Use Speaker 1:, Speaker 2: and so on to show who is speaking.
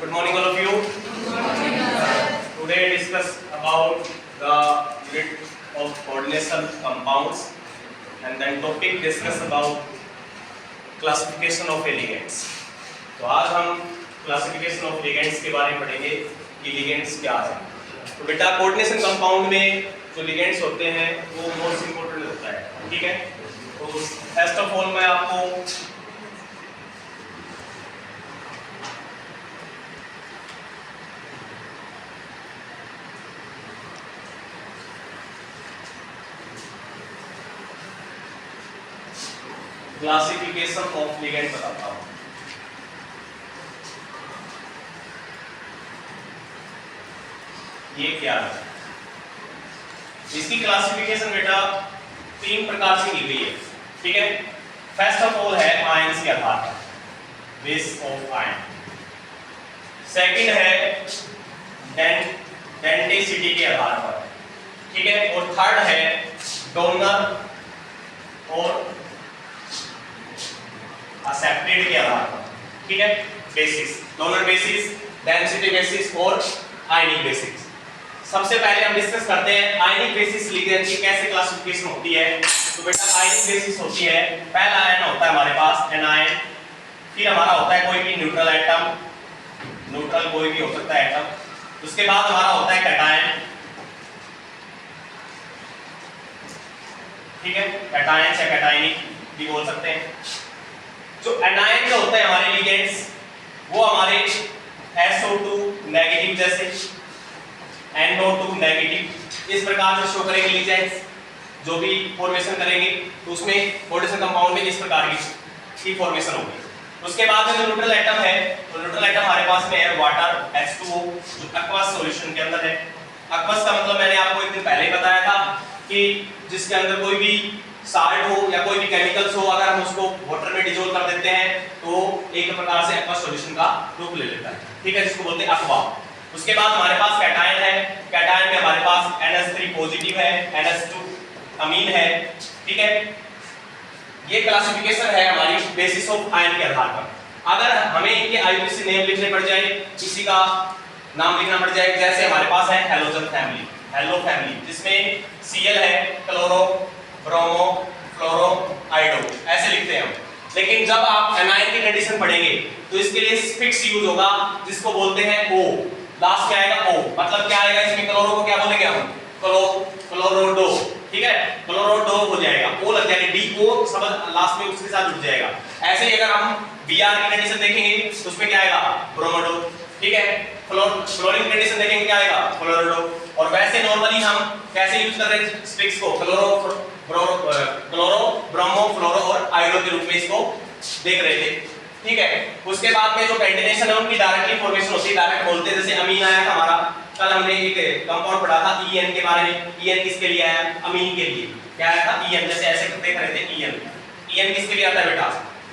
Speaker 1: Good morning, all of you. Today discuss about the unit of coordination compounds, and then topic discuss about classification of ligands. तो आज हम classification of ligands के बारे में पढ़ेंगे कि ligands क्या है। तो बेटा coordination compound में जो ligands होते हैं वो most important होता है, ठीक है। तो first of all मैं आपको क्लासिफिकेशन ऑफ लिगेंड बताता हूं। ये क्या है? इसकी क्लासिफिकेशन बेटा तीन प्रकार से की गई है, ठीक है। फर्स्ट ऑफ ऑल है आयंस के आधार पर, बेस ऑफ आयन। सेकंड है डेंसिटी के आधार पर, ठीक है। और थर्ड है डोनर और एक्सेप्टेड के आधार पर, ठीक है। Basis, donor basis, density basis और आयनिक बेसिस। सबसे पहले हम डिस्कस करते हैं आयनिक बेसिस लिगेंड की कैसे क्लासिफिकेशन होती है। तो बेटा आयनिक बेसिस होती है, पहला आयन होता है हमारे पास एनायन, फिर हमारा होता है कोई भी न्यूट्रल एटम, न्यूट्रल कोई भी हो सकता है एटम। उसके बाद हमारा होता है कैटायन, ठीक है। कैटायन या कैटायनिक भी बोल सकते हैं। जो एनायन जो होते हैं हमारे लिगेंड्स, वो हमारे SO2 नेगेटिव जैसे NO2 नेगेटिव इस प्रकार से शो करेंगे लिगेंड्स। जो भी फॉर्मेशन करेंगे तो उसमें कोऑर्डिनेशन कंपाउंड में इस प्रकार की फॉर्मेशन होगी। उसके बाद में जो न्यूट्रल एटम है, तो न्यूट्रल एटम हमारे पास में है वाटर H2O, जो एक्वस सॉल्यूशन के अंदर है। एक्वस का मतलब मैंने आपको एक दिन पहले ही बताया था कि जिसके अंदर कोई भी साल्ट हो या कोई भी केमिकल्स हो, अगर हम उसको वाटर में डिसॉल्व कर देते हैं तो एक प्रकार से एक्वस सॉल्यूशन का रूप ले लेता है, ठीक है, जिसको बोलते हैं एक्वा। उसके बाद हमारे पास कैटायन है। कैटायन में हमारे पास NH3 पॉजिटिव है, NH2 अमीन है, ठीक है। ये क्लासिफिकेशन है हमारी बेसिस ऑफ आयन के आधार पर। अगर हमें इनके आईयूपीएसी नेम लिखने पड़ जाए, किसी का नाम लिखना पड़ जाए, जैसे हमारे पास है हैलोजन फैमिली, हेलो फैमिली, जिसमें Cl है, क्लोरो, ब्रोमो, फ्लोरो, आइडो, ऐसे लिखते हैं हम। लेकिन जब आप एनायन की कंडीशन पढ़ेंगे तो इसके लिए स्फिक्स यूज होगा, जिसको बोलते हैं O, लास्ट में आएगा O। मतलब क्या आएगा इसमें, क्लोरो को क्या बोलेंगे हम, क्लोरोडो, ठीक है, क्लोरोडो हो जाएगा, O लग जाएगा, DO शब्द लास्ट में उसके साथ जुड़ जाएगा। ऐसे ही अगर हम Br की कंडीशन देखेंगे तो उसमें क्या आएगा, ब्रोमोडो, ठीक है। फ्लोरीन कंडीशन देखेंगे क्या आएगा, फ्लोरोडो। और वैसे नॉर्मली हम कैसे यूज कर रहे हैं स्फिक्स को, क्लोरो, ब्रोमो, फ्लोरो और आइडो के रूप में इसको देख रहे थे, ठीक है। उसके बाद में जो कंटिन्यूएशन है उनकी डायरेक्टली फॉर्मेशन होती है, डायरेक्ट बोलते हैं। जैसे अमीन आया था हमारा, कल हमने एक कंपाउंड पढ़ा था EN के बारे में। EN किसके लिए आया, अमीन के लिए। क्या आया था, EN, जैसे ऐसे देख रहे थे EN किसके लिए आता है बेटा,